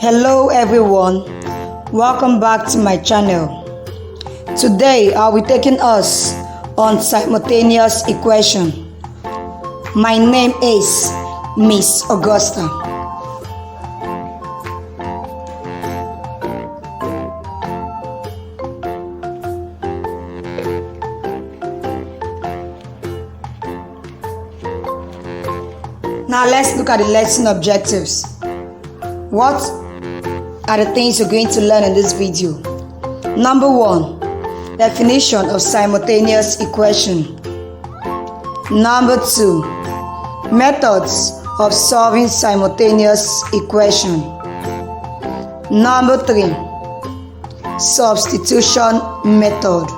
Hello everyone, welcome back to my channel. Today I'll be taking us on simultaneous equation. My name is Miss Augusta. Now let's look at the lesson objectives. What are the things you're going to learn in this video? Number 1, definition of simultaneous equation. Number 2, methods of solving simultaneous equation. Number 3, substitution method.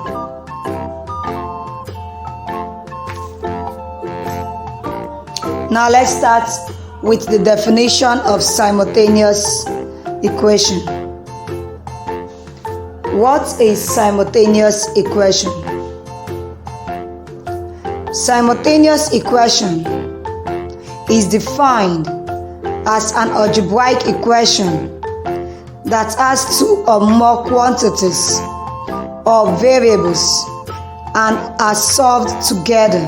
Now let's start with the definition of simultaneous equation. What is simultaneous equation? Simultaneous equation is defined as an algebraic equation that has two or more quantities or variables and are solved together.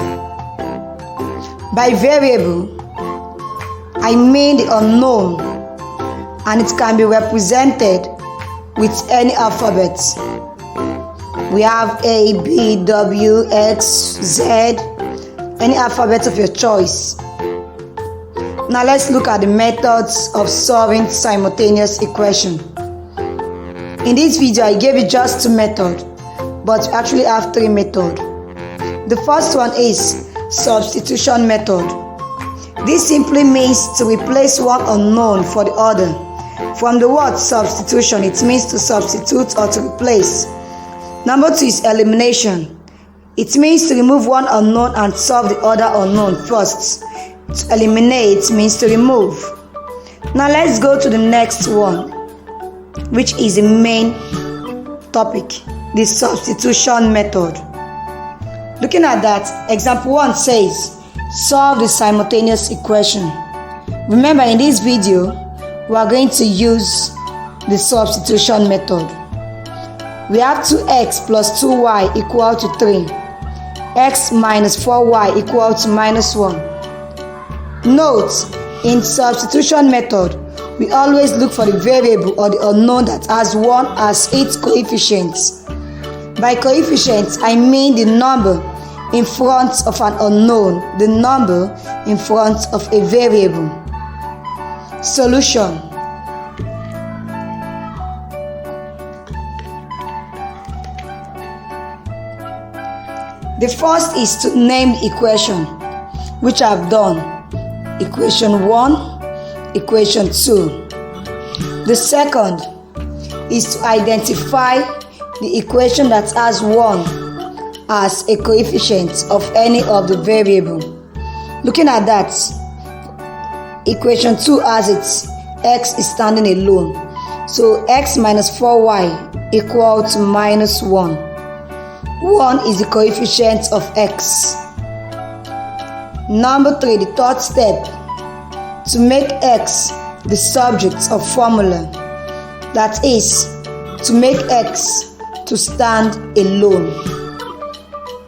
By variable, I mean the unknown, and it can be represented with any alphabet. We have A, B, W, X, Z, any alphabet of your choice. Now let's look at the methods of solving simultaneous equation. In this video, I gave you just 2 methods, but we actually have 3 methods. The first one is substitution method. This simply means to replace one unknown for the other. From the word substitution, it means to substitute or to replace. Number 2 is elimination. It means to remove one unknown and solve the other unknown first. To eliminate means to remove. Now let's go to the next one, which is the main topic, the substitution method. Looking at that, example 1 says, solve the simultaneous equation. Remember, in this video, we are going to use the substitution method. We have 2x plus 2y equal to 3. X minus 4y equal to minus 1. Note, in substitution method, we always look for the variable or the unknown that has 1 as its coefficients. By coefficients, I mean the number in front of an unknown, the number in front of a variable. Solution. The first is to name the equation, which I've done. Equation 1, equation 2. The second is to identify the equation that has 1 as a coefficient of any of the variable. Looking at that, equation 2 has its x is standing alone. So x minus 4y equal to minus 1. 1 is the coefficient of x. Number 3, the third step, to make x the subject of formula. That is, to make x to stand alone.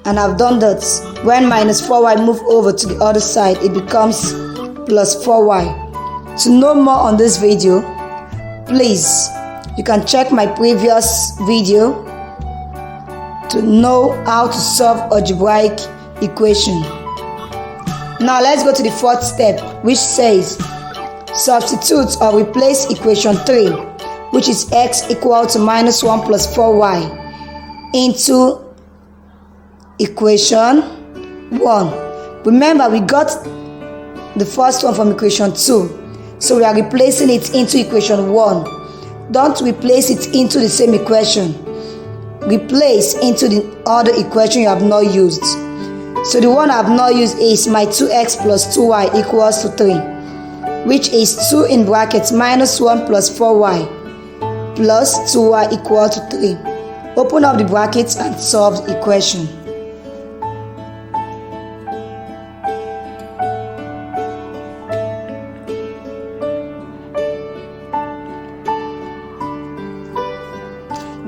And I've done that. When minus 4y move over to the other side, it becomes plus 4y. To know more on this video, please, you can check my previous video to know how to solve algebraic equation. Now let's go to the fourth step, which says substitute or replace equation 3, which is x equal to minus 1 plus 4y, into equation 1. Remember, we got the first one from equation 2, so we are replacing it into equation 1. Don't replace it into the same equation. Replace into the other equation you have not used. So the one I have not used is my 2x plus 2y equals to 3, which is 2 in brackets minus 1 plus 4y plus 2y equal to 3. Open up the brackets and solve the equation.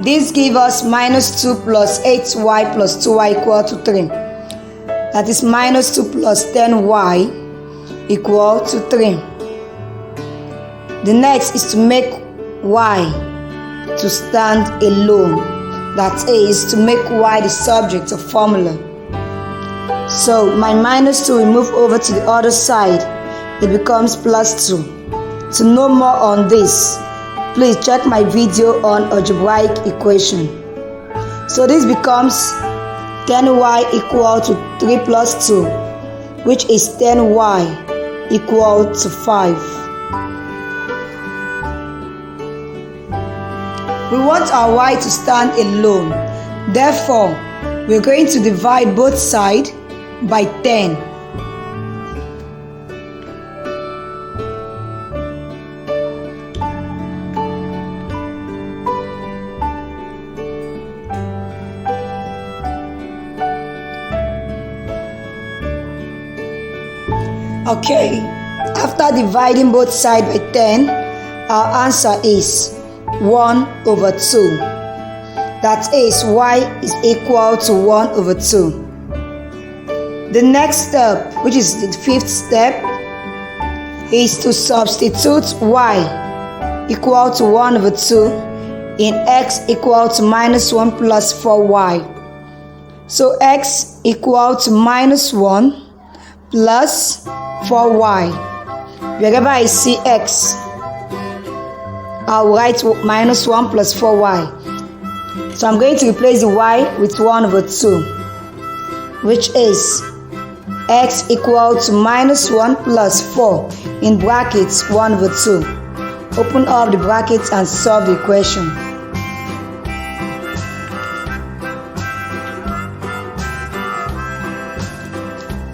This gives us minus 2 plus 8y plus 2y equal to 3. That is minus 2 plus 10y equal to 3. The next is to make y to stand alone. That is to make y the subject of formula. So my minus 2 will move over to the other side. It becomes plus 2. To know more on this, please check my video on algebraic equation. So this becomes 10y equal to 3 plus 2, which is 10y equal to 5. We want our y to stand alone. Therefore, we're going to divide both sides by 10. Okay, after dividing both sides by 10, our answer is 1 over 2. That is, y is equal to 1 over 2. The next step, which is the fifth step, is to substitute y equal to 1 over 2 in x equal to minus 1 plus 4y. So x equal to minus 1 plus 4y. Wherever I see x, I'll write minus 1 plus 4y. So I'm going to replace the y with 1 over 2, which is x equal to minus 1 plus 4 in brackets 1 over 2. Open up the brackets and solve the equation.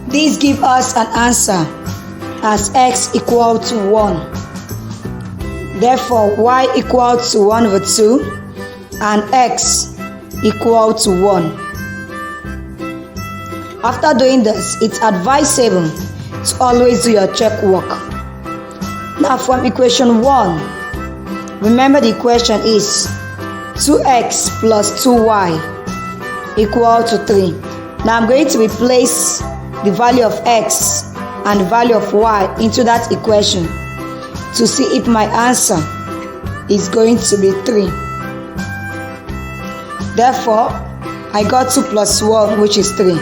This gives us an answer as x equal to 1. Therefore, y equal to 1 over 2 and x equal to 1. After doing this, it's advisable to always do your check work. Now from equation 1, remember the equation is 2x plus 2y equal to 3. Now I'm going to replace the value of x and the value of y into that equation to see if my answer is going to be 3. Therefore, I got 2 plus 1, which is 3.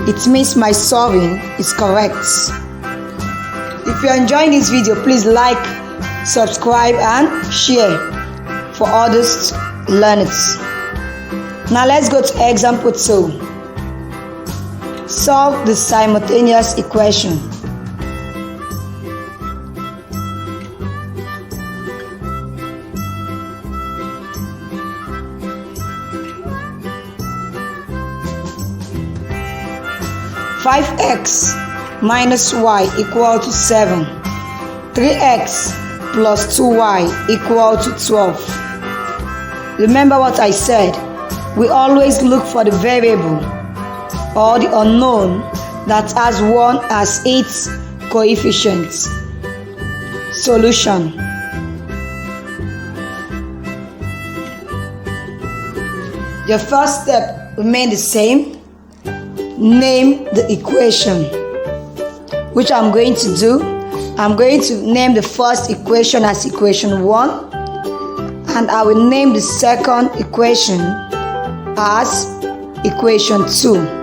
It means my solving is correct. If you're enjoying this video, please like, subscribe and share for others to learn it. Now let's go to example 2. Solve the simultaneous equation. Five x minus y equal to 7. 3x plus 2y equal to 12. Remember what I said. We always look for the variable or the unknown that has 1 as its coefficient. Solution. Your first step remains the same. Name the equation, which I'm going to do. I'm going to name the first equation as equation 1, and I will name the second equation as equation 2.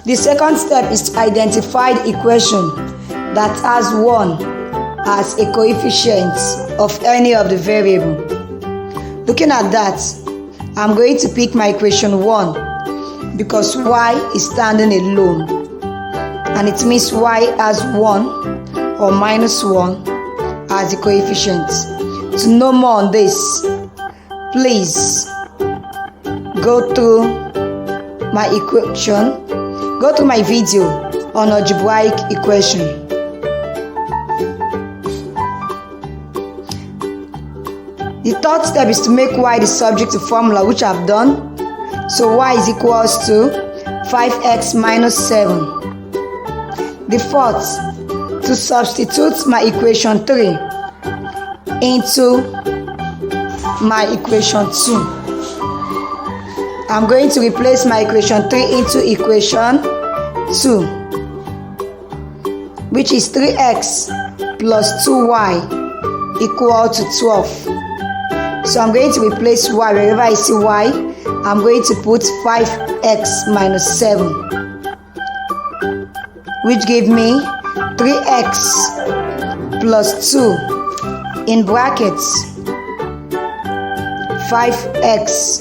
The second step is to identify the equation that has 1 as a coefficient of any of the variable. Looking at that, I'm going to pick my equation 1 because y is standing alone, and it means y has 1 or minus 1 as the coefficient. To know more on this, please go through my equation, go through my video on algebraic equation. The third step is to make y the subject of formula, which I've done. So y is equals to 5x minus 7. The fourth, to substitute my equation 3 into my equation 2. I'm going to replace my equation 3 into equation 2, which is 3x plus 2y equal to 12. So I'm going to replace y. Wherever I see y, I'm going to put 5x minus 7, which give me 3x plus 2 in brackets 5x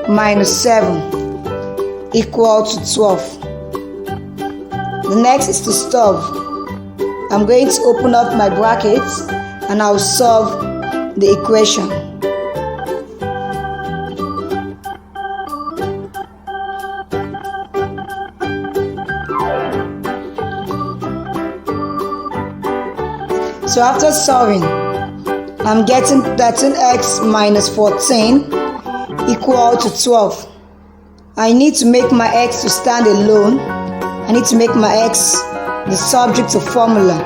minus 7 equal to 12. The next is to solve. I'm going to open up my brackets and I'll solve the equation. So after solving, I'm getting 13x minus 14 equal to 12. I need to make my x to stand alone. I need to make my x the subject of formula.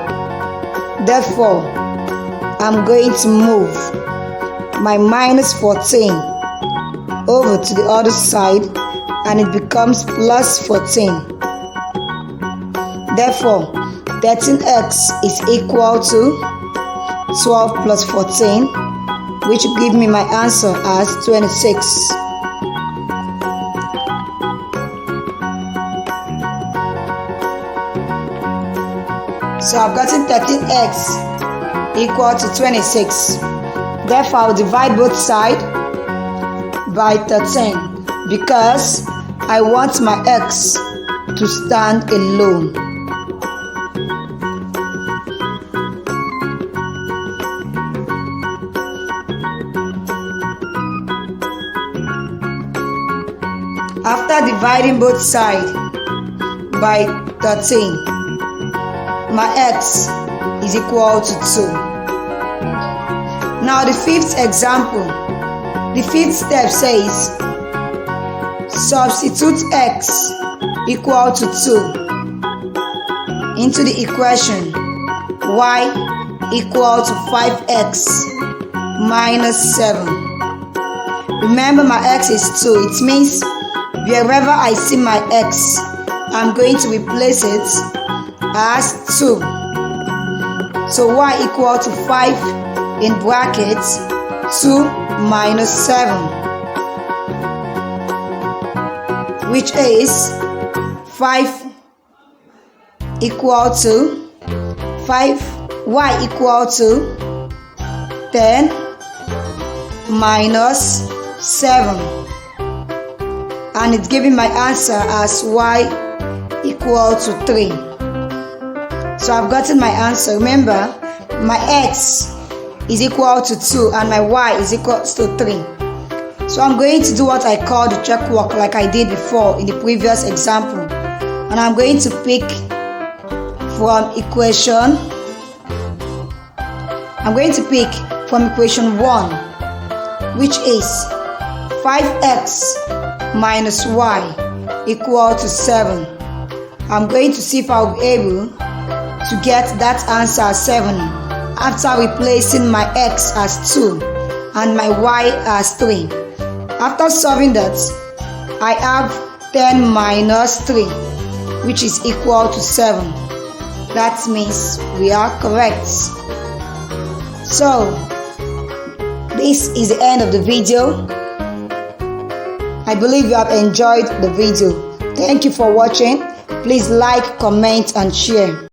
Therefore, I'm going to move my minus 14 over to the other side and it becomes plus 14. Therefore, 13x is equal to 12 plus 14, which will give me my answer as 26. So I've gotten 13x equal to 26. Therefore, I'll divide both sides by 13 because I want my x to stand alone. After dividing both sides by 13, my x is equal to 2. Now the fifth example, the fifth step says substitute x equal to 2 into the equation y equal to 5x minus 7. Remember my x is 2. It means wherever I see my x, I'm going to replace it as 2. So y equal to 5 in brackets 2 minus 7, which is 5 equal to 5, y equal to 10 minus 7. And it's giving my answer as y equal to 3. So I've gotten my answer. Remember, my x is equal to 2 and my y is equal to 3. So I'm going to do what I call the check work like I did before in the previous example. And I'm going to pick from equation. I'm going to pick from equation 1, which is 5x minus y equal to 7. I'm going to see if I'll be able to get that answer as 7 after replacing my x as 2 and my y as 3. After solving that, I have 10 minus 3, which is equal to 7. That means we are correct. So this is the end of the video. I believe you have enjoyed the video. Thank you for watching. Please like, comment and share.